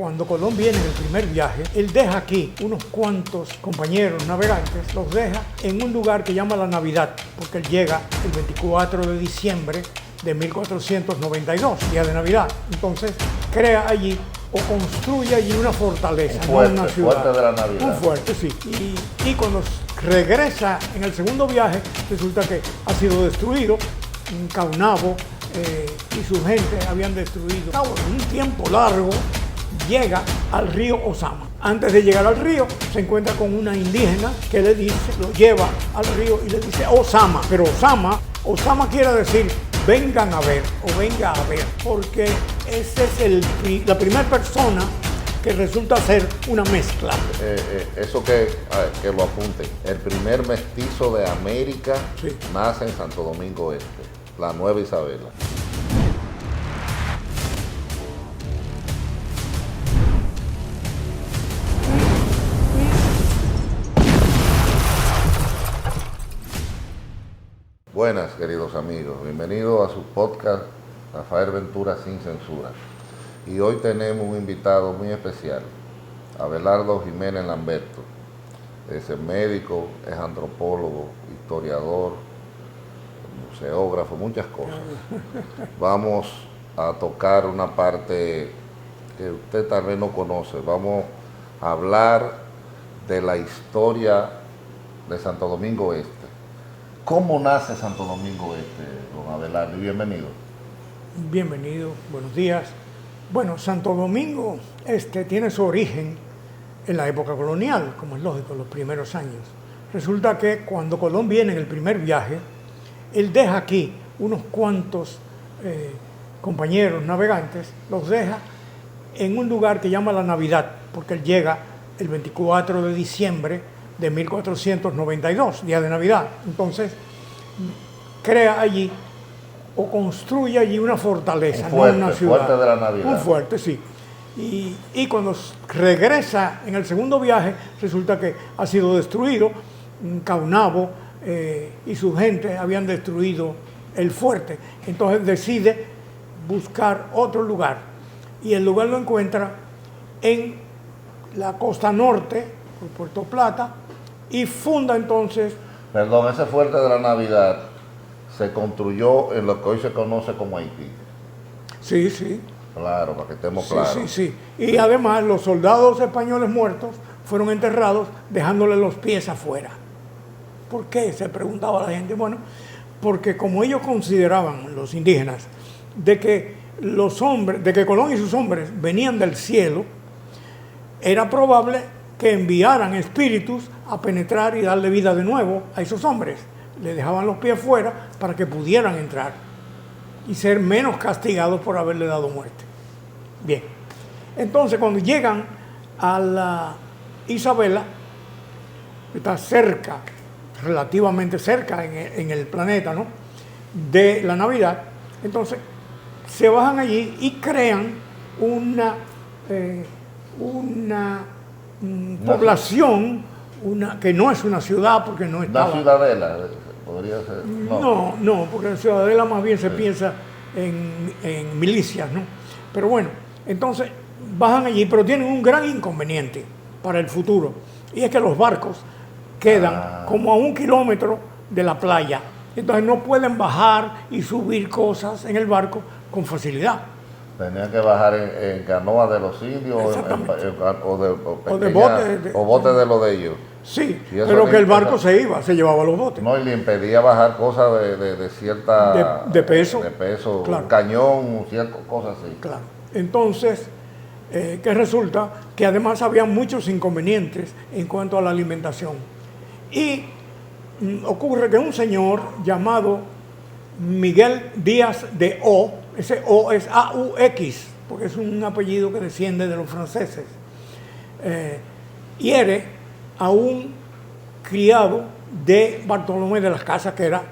Cuando Colón viene en el primer viaje, él deja aquí unos cuantos compañeros navegantes, los deja en un lugar que llama La Navidad, porque él llega el 24 de diciembre de 1492, día de Navidad. Entonces crea allí o construye allí una fortaleza, un fuerte, no una ciudad. Fuerte de la Navidad. Un fuerte, sí. Y cuando regresa en el segundo viaje, resulta que ha sido destruido. Caunabo y su gente habían destruido. En un tiempo largo llega al río Ozama. Antes de llegar al río, se encuentra con una indígena que le dice, lo lleva al río y le dice Ozama. Pero Ozama quiere decir vengan a ver o venga a ver, porque esa es la primera persona que resulta ser una mezcla. Eso que lo apunten. El primer mestizo de América nace en Santo Domingo Este, la Nueva Isabela. Buenas, queridos amigos. Bienvenidos a su podcast Rafael Ventura Sin Censura. Y hoy tenemos un invitado muy especial, Abelardo Jiménez Lamberto. Es médico, es antropólogo, historiador, museógrafo, muchas cosas. Vamos a tocar una parte que usted tal vez no conoce. Vamos a hablar de la historia de Santo Domingo Este. ¿Cómo nace Santo Domingo Este, don Abelardo? Bienvenido. Bienvenido, buenos días. Bueno, Santo Domingo Este tiene su origen en la época colonial, como es lógico, los primeros años. Resulta que cuando Colón viene en el primer viaje, él deja aquí unos cuantos compañeros navegantes, los deja en un lugar que llama La Navidad, porque él llega el 24 de diciembre de 1492, día de Navidad. Entonces, crea allí o construye allí una fortaleza, un fuerte, no una ciudad. Fuerte de la Navidad. Un fuerte, sí. Y cuando regresa en el segundo viaje, resulta que ha sido destruido. Caunabo y su gente habían destruido el fuerte. Entonces decide buscar otro lugar. Y el lugar lo encuentra en la costa norte, por Puerto Plata, y funda entonces... Perdón, ese fuerte de la Navidad se construyó en lo que hoy se conoce como Haití. Sí, sí. Claro, para que estemos claros. Sí, sí, sí. Y además los soldados españoles muertos fueron enterrados dejándole los pies afuera. ¿Por qué? Se preguntaba la gente. Bueno, porque como ellos consideraban, los indígenas, de que Colón y sus hombres venían del cielo, era probable que enviaran espíritus a penetrar y darle vida de nuevo a esos hombres. Le dejaban los pies fuera para que pudieran entrar y ser menos castigados por haberle dado muerte. Bien, entonces cuando llegan a la Isabela, está cerca, relativamente cerca en el planeta, ¿no?, de la Navidad, entonces se bajan allí y crean una población, que no es una ciudad porque no estaba... Una ciudadela, podría ser. No, porque en ciudadela más bien se piensa en milicias, ¿no? Pero bueno, entonces bajan allí, pero tienen un gran inconveniente para el futuro, y es que los barcos quedan como a 1 kilómetro de la playa. Entonces no pueden bajar y subir cosas en el barco con facilidad. Tenían que bajar en canoas de los indios o botes de los de ellos. Sí, pero que el barco se llevaba los botes. No, y le impedía bajar cosas de cierta... De peso. De peso, claro. Un cañón, ciertas cosas así. Claro. Entonces, que resulta que además había muchos inconvenientes en cuanto a la alimentación. Y ocurre que un señor llamado Miguel Díaz de O, ese O es A-U-X, porque es un apellido que desciende de los franceses, hiere a un criado de Bartolomé de las Casas, que era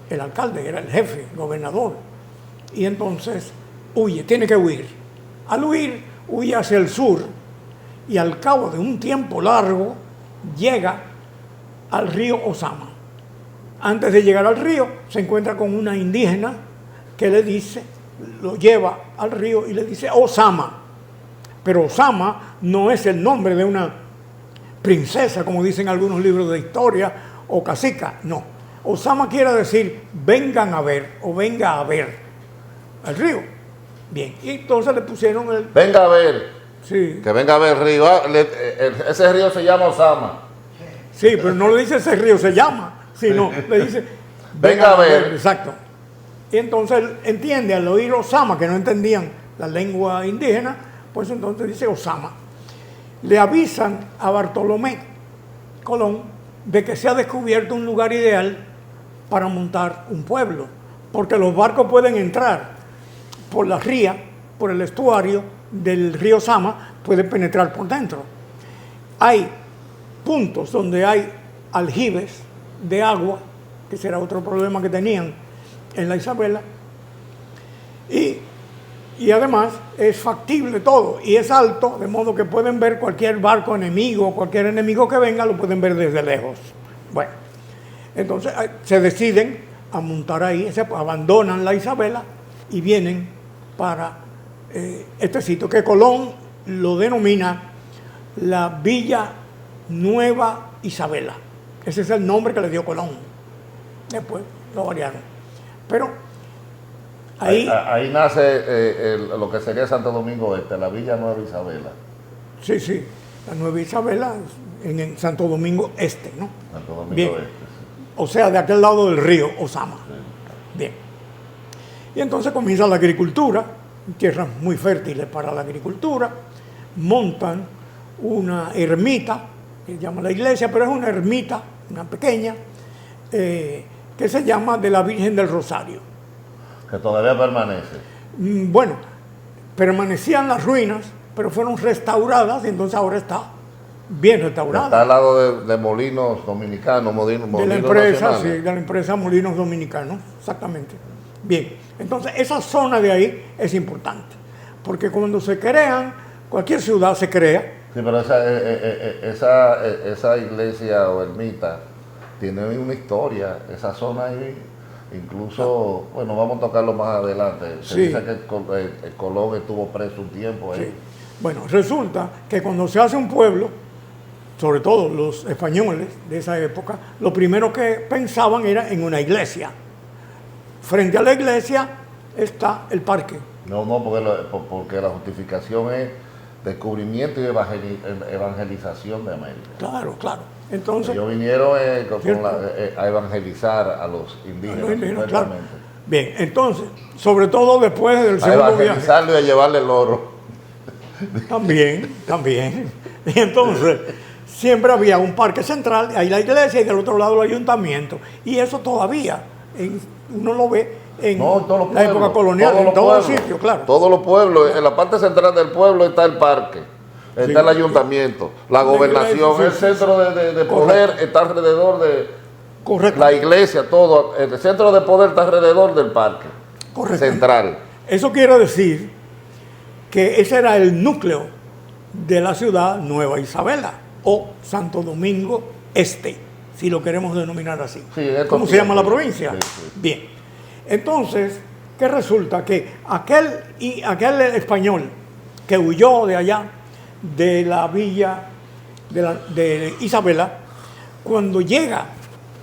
el alcalde, era el jefe, el gobernador. Y entonces tiene que huir. Al huir, huye hacia el sur y al cabo de un tiempo largo llega al río Ozama. Antes de llegar al río, se encuentra con una indígena que le dice, lo lleva al río y le dice Ozama. Pero Osama no es el nombre de una princesa, como dicen algunos libros de historia, o cacica, no. Osama quiere decir vengan a ver o venga a ver al río. Bien, y entonces le pusieron el... Venga a ver, Sí, que venga a ver el río. Ese río se llama Osama. sí, pero no le dice ese río se llama, sino le dice Venga a ver. Exacto. Y entonces él entiende al oír Osama, que no entendían la lengua indígena, pues entonces dice Osama. Le avisan a Bartolomé Colón de que se ha descubierto un lugar ideal para montar un pueblo, porque los barcos pueden entrar por la ría, por el estuario del río Sama, pueden penetrar por dentro. Hay puntos donde hay aljibes de agua, que será otro problema que tenían en la Isabela, y además es factible todo, y es alto, de modo que pueden ver cualquier barco enemigo, cualquier enemigo que venga, lo pueden ver desde lejos. Bueno, entonces se deciden a montar ahí, abandonan la Isabela y vienen para este sitio, que Colón lo denomina la Villa Nueva Isabela. Ese es el nombre que le dio Colón. Después lo variaron. Pero ahí nace lo que sería Santo Domingo Este, la Villa Nueva Isabela. sí, la Nueva Isabela en Santo Domingo Este, ¿no? Santo Domingo Bien. Este. Sí. O sea, de aquel lado del río Osama. Bien. Y entonces comienza la agricultura, tierras muy fértiles para la agricultura, montan una ermita, que se llama la iglesia, pero es una ermita, una pequeña, que se llama de la Virgen del Rosario. Que todavía permanece. Bueno, permanecían las ruinas, pero fueron restauradas y entonces ahora está bien restaurada. Está al lado de Molinos Dominicanos, Molinos De la empresa, sí, Nacionales. de la empresa Molinos Dominicanos, exactamente. Bien, entonces esa zona de ahí es importante, porque cuando se crean, cualquier ciudad se crea. Sí, pero esa iglesia o ermita tiene una historia, esa zona ahí, incluso, bueno, vamos a tocarlo más adelante. Se Sí. dice que Colón estuvo preso un tiempo ahí. Sí. Bueno, resulta que cuando se hace un pueblo, sobre todo los españoles de esa época, lo primero que pensaban era en una iglesia. Frente a la iglesia está el parque. No, porque la justificación es descubrimiento y evangelización de América. Claro, claro. Entonces, Ellos vinieron ¿cierto? a evangelizar a los indígenas, los indígenas, claro. supuestamente. Bien, entonces, sobre todo después del A segundo viaje. evangelizarlo y a llevarle el oro. También. Y entonces, siempre había un parque central, ahí la iglesia y del otro lado el ayuntamiento. Y eso todavía, uno lo ve en No, en todos los la época pueblos, colonial, en todos los sitios, claro. Todos los pueblos, en la parte central del pueblo está el parque, está Sí. el ayuntamiento, la gobernación, iglesia, el sí, centro de poder está alrededor de Correcto. la iglesia, todo, el centro de poder está alrededor del parque Correcto. central. Eso quiere decir que ese era el núcleo de la ciudad Nueva Isabela o Santo Domingo Este, si lo queremos denominar así. Sí, en estos ¿Cómo se llama la tiempos. provincia? Sí, sí. Bien. Entonces, ¿qué resulta? Que aquel español que huyó de allá, de la villa de Isabela, cuando llega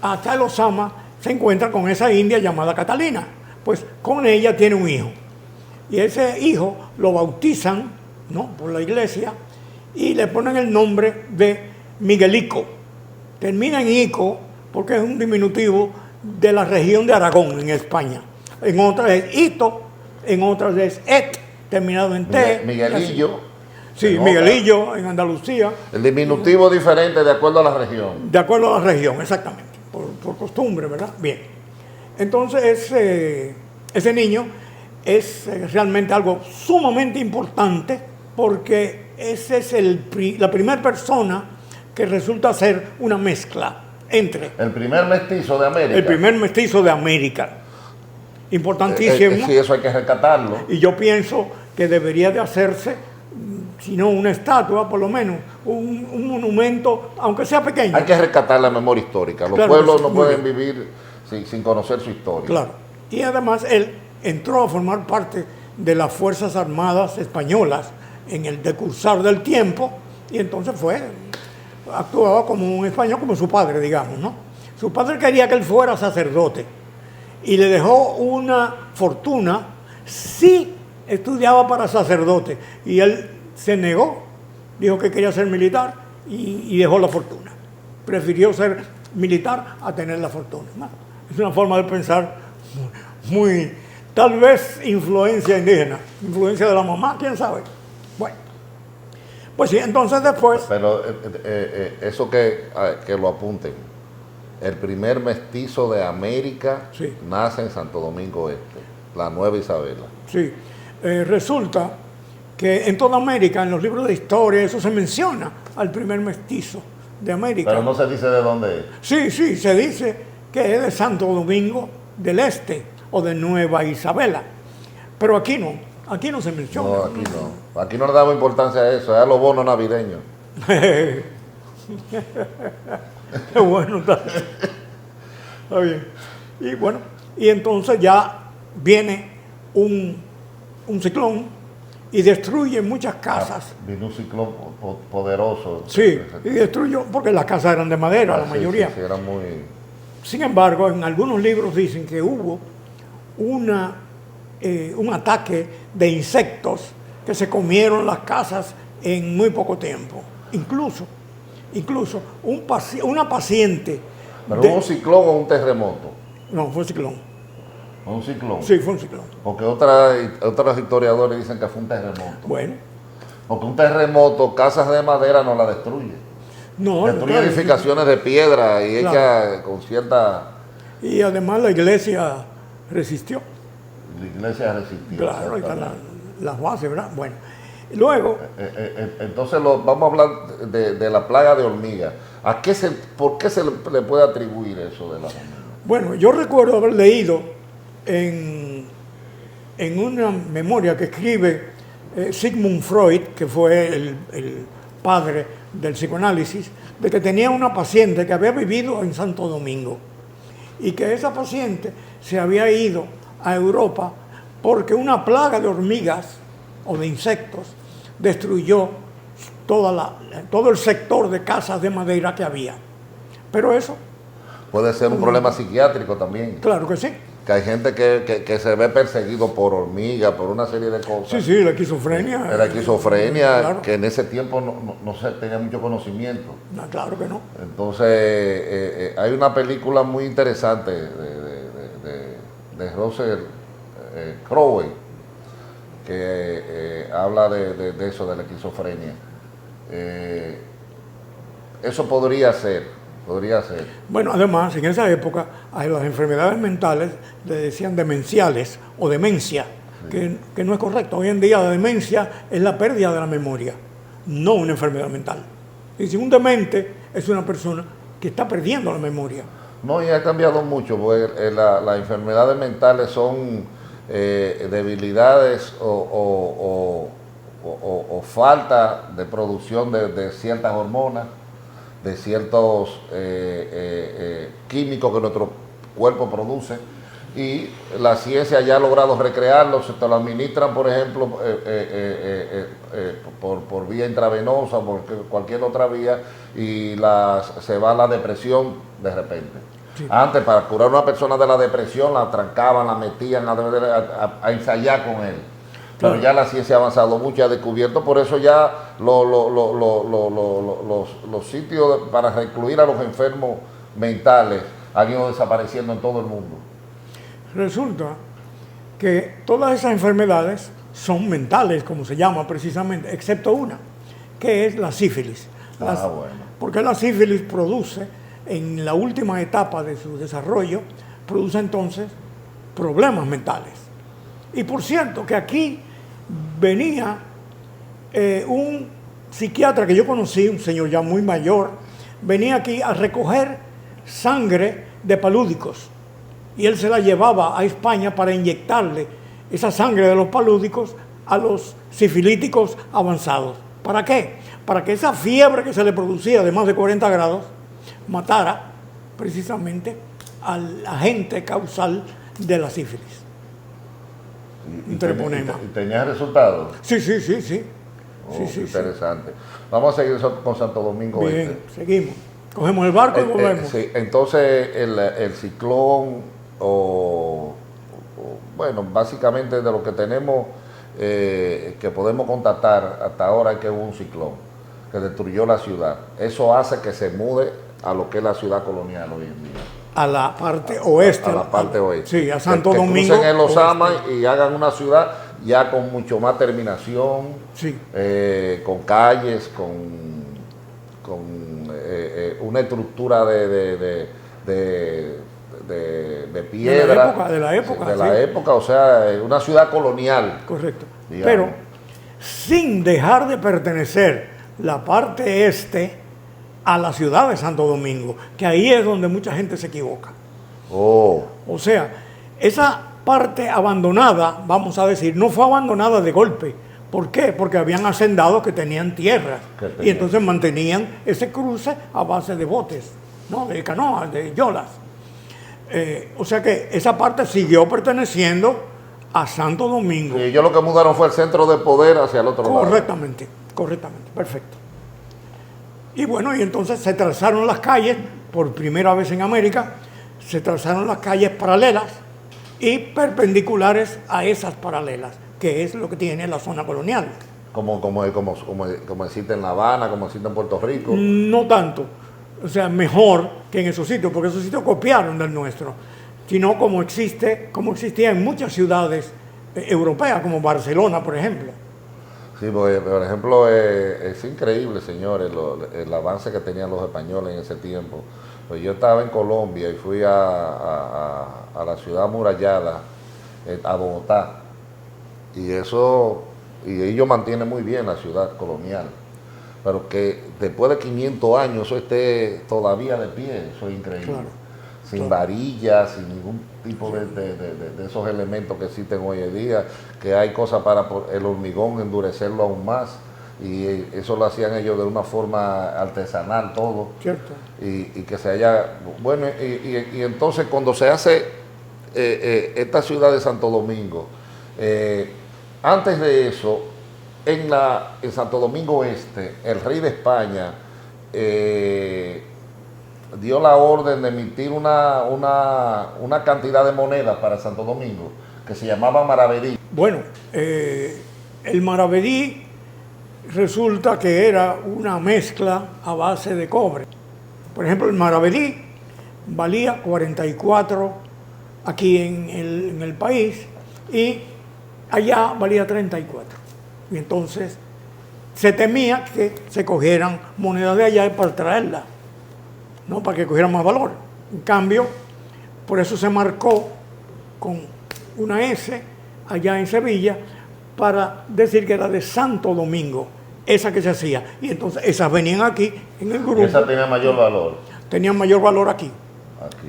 hasta el Osama, se encuentra con esa india llamada Catalina. Pues con ella tiene un hijo. Y ese hijo lo bautizan, ¿no?, por la iglesia y le ponen el nombre de Miguelico. Termina en Ico porque es un diminutivo de la región de Aragón en España. En otras es Ito, en otras es Et, terminado en T. Miguelillo. Sí, en Miguelillo en Andalucía, El diminutivo diferente de acuerdo a la región. de acuerdo a la región, exactamente, por costumbre, ¿verdad? Bien. Entonces, ese niño es realmente algo sumamente importante porque ese es la primera persona que resulta ser una mezcla entre El primer mestizo de América. el primer mestizo de América. Importantísimo. Sí, eso hay que rescatarlo. Y yo pienso que debería de hacerse, si no una estatua, por lo menos un monumento, aunque sea pequeño. Hay que rescatar la memoria histórica. Los Claro, pueblos sí, no muy pueden bien. vivir sin conocer su historia. Claro. Y además él entró a formar parte de las Fuerzas Armadas Españolas en el decursar del tiempo, y entonces actuaba como un español, como su padre, digamos, ¿no? Su padre quería que él fuera sacerdote y le dejó una fortuna si estudiaba para sacerdote, y él se negó, dijo que quería ser militar y dejó la fortuna. Prefirió ser militar a tener la fortuna, ¿no? Es una forma de pensar muy, tal vez influencia indígena, influencia de la mamá, quién sabe. Bueno, pues sí, entonces después... Pero eso que lo apunten, el primer mestizo de América Sí. nace en Santo Domingo Este, la Nueva Isabela. Sí, resulta que en toda América, en los libros de historia, eso se menciona al primer mestizo de América. Pero no se dice de dónde es. Sí, sí, se dice que es de Santo Domingo del Este o de Nueva Isabela. Pero aquí no se menciona. No, aquí no. Aquí no le damos importancia a eso, es a los bonos navideños. Qué bueno, está bien. Y bueno, y entonces ya viene un ciclón y destruye muchas casas. Vino un ciclón poderoso. Sí, y destruyó, porque las casas eran de madera, la mayoría. Sí, eran muy... Sin embargo, en algunos libros dicen que hubo un ataque de insectos que se comieron las casas en muy poco tiempo. Incluso una paciente... ¿Pero hubo un ciclón o un terremoto? No, fue un ciclón. ¿Un ciclón? Sí, fue un ciclón. Porque otros historiadores dicen que fue un terremoto. Bueno. Porque un terremoto, casas de madera no la destruye. No, Destruye claro, edificaciones de piedra y claro, hecha con cierta... Y además la iglesia resistió. La iglesia resistió. Claro, ahí están las bases, ¿verdad? Bueno, y luego... Entonces vamos a hablar de la plaga de hormigas. ¿Por qué se le puede atribuir eso de las hormigas? Bueno, yo recuerdo haber leído en una memoria que escribe Sigmund Freud, que fue el padre del psicoanálisis, de que tenía una paciente que había vivido en Santo Domingo y que esa paciente se había ido a Europa porque una plaga de hormigas o de insectos destruyó todo el sector de casas de madera que había. Pero eso... Puede ser un problema psiquiátrico también. Claro que sí. Que hay gente que se ve perseguido por hormigas, por una serie de cosas. Sí, sí, la esquizofrenia. La esquizofrenia, claro, que en ese tiempo no se tenía mucho conocimiento. No, claro que no. Entonces, hay una película muy interesante de Russell Crowe, que habla de eso, de la esquizofrenia. Eso podría ser. Bueno, además, en esa época, a las enfermedades mentales le decían demenciales o demencia, sí, que no es correcto. Hoy en día la demencia es la pérdida de la memoria, no una enfermedad mental. Y si un demente es una persona que está perdiendo la memoria. No, y ha cambiado mucho, porque las enfermedades mentales son debilidades o falta de producción de ciertas hormonas, de ciertos químicos que nuestro cuerpo produce, y la ciencia ya ha logrado recrearlos. Se te lo administran, por ejemplo, por vía intravenosa, por cualquier otra vía, y se va a la depresión de repente. Sí. Antes, para curar a una persona de la depresión, la trancaban, la metían a ensayar con él. Pero ya la ciencia ha avanzado mucho, ha descubierto, por eso ya los sitios para recluir a los enfermos mentales han ido desapareciendo en todo el mundo. Resulta que todas esas enfermedades son mentales, como se llama precisamente, excepto una, que es la sífilis. Bueno. Porque la sífilis produce, en la última etapa de su desarrollo, produce entonces problemas mentales. Y por cierto, que aquí venía un psiquiatra que yo conocí, un señor ya muy mayor, venía aquí a recoger sangre de palúdicos y él se la llevaba a España para inyectarle esa sangre de los palúdicos a los sifilíticos avanzados. ¿Para qué? Para que esa fiebre que se le producía de más de 40 grados matara precisamente al agente causal de la sífilis. ¿Y tenía resultados? Sí. Sí, sí, interesante. Vamos a seguir con Santo Domingo Bien, Este. seguimos. Cogemos el barco y volvemos. Sí, entonces el ciclón, bueno, básicamente de lo que tenemos, que podemos constatar hasta ahora es que hubo un ciclón que destruyó la ciudad. Eso hace que se mude a lo que es la ciudad colonial hoy en día. A la parte oeste. A la parte oeste. Sí, a Santo que Domingo. Crucen el Osama oeste. y hagan una ciudad ya con mucho más terminación, Sí. con calles, con una estructura de piedra. De la época. De la época, o sea, una ciudad colonial. Correcto. Digamos. Pero sin dejar de pertenecer la parte este a la ciudad de Santo Domingo, que ahí es donde mucha gente se equivoca. Oh, O sea, esa parte abandonada, vamos a decir, no fue abandonada de golpe. ¿Por qué? Porque habían hacendados que tenían tierras y entonces mantenían ese cruce a base de botes, ¿no? De canoas, de yolas. O sea que esa parte siguió perteneciendo a Santo Domingo. y ellos lo que mudaron fue el centro de poder hacia el otro lado. Correctamente, perfecto. Y bueno, y entonces se trazaron las calles, por primera vez en América, se trazaron las calles paralelas y perpendiculares a esas paralelas, que es lo que tiene la zona colonial. Como existe en La Habana, como existe en Puerto Rico. No tanto, o sea, mejor que en esos sitios, porque esos sitios copiaron del nuestro, sino como existía en muchas ciudades europeas, como Barcelona, por ejemplo. Sí, porque, por ejemplo, es increíble, señores, el avance que tenían los españoles en ese tiempo. Pues yo estaba en Colombia y fui a la ciudad amurallada, a Bogotá, y ellos mantienen muy bien la ciudad colonial, pero que después de 500 años eso esté todavía de pie, eso es increíble. Claro. Sin varillas, sin ningún tipo de esos elementos que existen hoy en día, que hay cosas para el hormigón endurecerlo aún más, y eso lo hacían ellos de una forma artesanal todo. Cierto. Y que se haya, bueno, y entonces cuando se hace esta ciudad de Santo Domingo, antes de eso, en Santo Domingo Este, el rey de España dio la orden de emitir una cantidad de monedas para Santo Domingo que se llamaba maravedí. Bueno, el maravedí resulta que era una mezcla a base de cobre. Por ejemplo, el maravedí valía 44 aquí en el país y allá valía 34. Y entonces se temía que se cogieran monedas de allá para traerlas, ¿no? Para que cogieran más valor. En cambio, por eso se marcó con una S allá en Sevilla para decir que era de Santo Domingo, esa que se hacía. Y entonces esas venían aquí en el grupo. Esa tenía mayor valor. Tenían mayor valor aquí,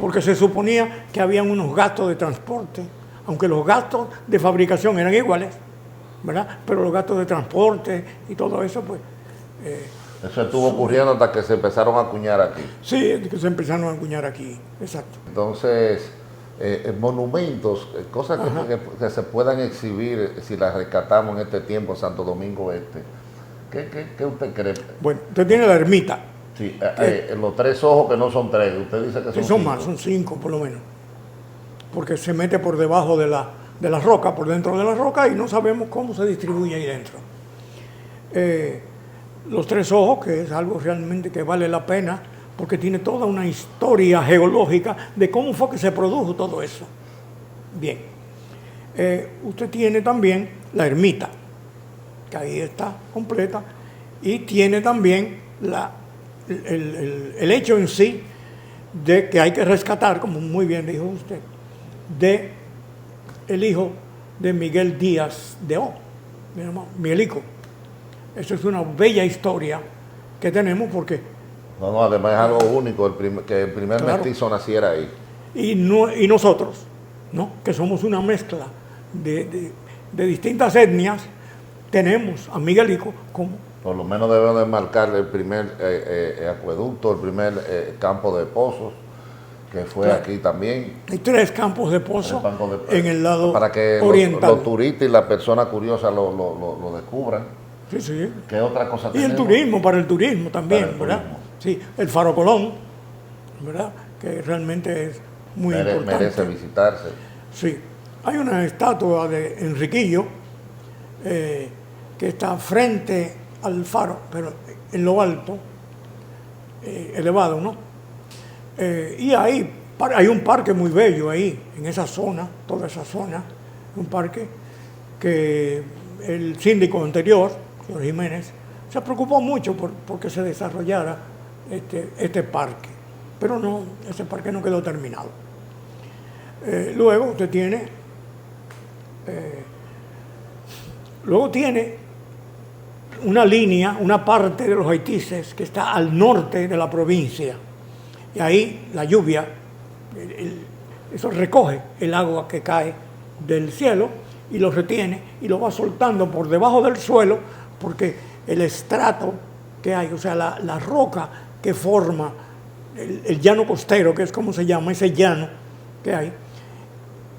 porque se suponía que habían unos gastos de transporte, aunque los gastos de fabricación eran iguales, ¿verdad? Pero los gastos de transporte y todo eso, pues... Eso estuvo ocurriendo hasta que se empezaron a acuñar aquí. Sí, que se empezaron a acuñar aquí, exacto. Entonces, monumentos, cosas que se puedan exhibir si las rescatamos en este tiempo, Santo Domingo Este. ¿Qué usted cree? Bueno, usted tiene la ermita. Sí, los tres ojos que no son tres, usted dice que son Sí, son cinco. más, son 5 por lo menos. Porque se mete por debajo de la roca, por dentro de la roca, y no sabemos cómo se distribuye ahí dentro. Los tres ojos, que es algo realmente que vale la pena, porque tiene toda una historia geológica de cómo fue que se produjo todo eso. Bien. Usted tiene también la ermita, que ahí está completa, y tiene también el hecho en sí de que hay que rescatar, como muy bien dijo usted, de el hijo de Miguel Díaz de O, Miguelico. Eso es una bella historia que tenemos porque... No, además es algo único, que el primer Claro. mestizo naciera ahí. Y nosotros, ¿no? Que somos una mezcla de distintas etnias, tenemos a Miguelico como... Por lo menos debemos de marcar el primer acueducto, el primer campo de pozos, que fue Claro. aquí también. Hay 3 campos de pozo en el lado para que oriental. los turistas y las personas curiosas lo descubran. Sí, sí. ¿Qué otra cosa Y tenemos? el turismo, para el turismo también, Para el ¿verdad? turismo. Sí, el Faro Colón, ¿verdad? Que realmente es muy importante. Merece visitarse. Sí. Hay una estatua de Enriquillo que está frente al faro, pero en lo alto, elevado, ¿no? Y ahí hay un parque muy bello ahí, en esa zona, toda esa zona, un parque que el síndico anterior, señor Jiménez, se preocupó mucho porque se desarrollara este parque, pero no, ese parque no quedó terminado. Luego usted tiene una línea, una parte de los Haitises que está al norte de la provincia. Y ahí la lluvia, eso recoge el agua que cae del cielo y lo retiene y lo va soltando por debajo del suelo, porque el estrato que hay, o sea, la roca que forma el llano costero, que es como se llama ese llano que hay,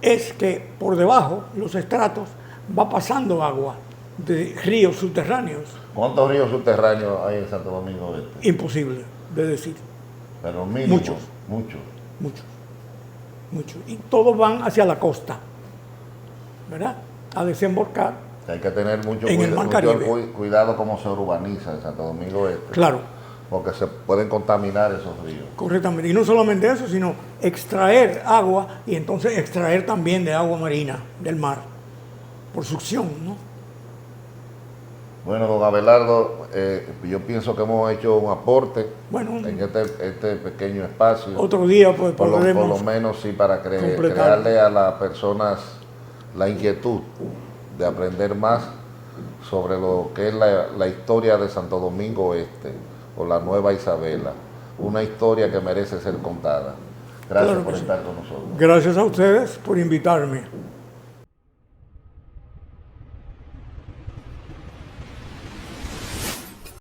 es que por debajo, los estratos, va pasando agua de ríos subterráneos. ¿Cuántos ríos subterráneos hay en Santo Domingo Este? Imposible de decir. Pero mínimo. Muchos. Muchos. Y todos van hacia la costa, ¿verdad? A desembocar. Hay que tener mucho En el Mar Caribe. cuidado cómo se urbaniza en Santo Domingo Este. Claro, Porque se pueden contaminar esos ríos. correctamente. Y no solamente eso, sino extraer agua y entonces extraer también de agua marina del mar, por succión, ¿no? Bueno, don Abelardo, yo pienso que hemos hecho un aporte Bueno, en este pequeño espacio. otro día pues por podremos lo menos sí, para completar. crearle a las personas la inquietud de aprender más sobre lo que es la historia de Santo Domingo Este o la Nueva Isabela, una historia que merece ser contada. Gracias Claro que por sí. estar con nosotros. Gracias a ustedes por invitarme.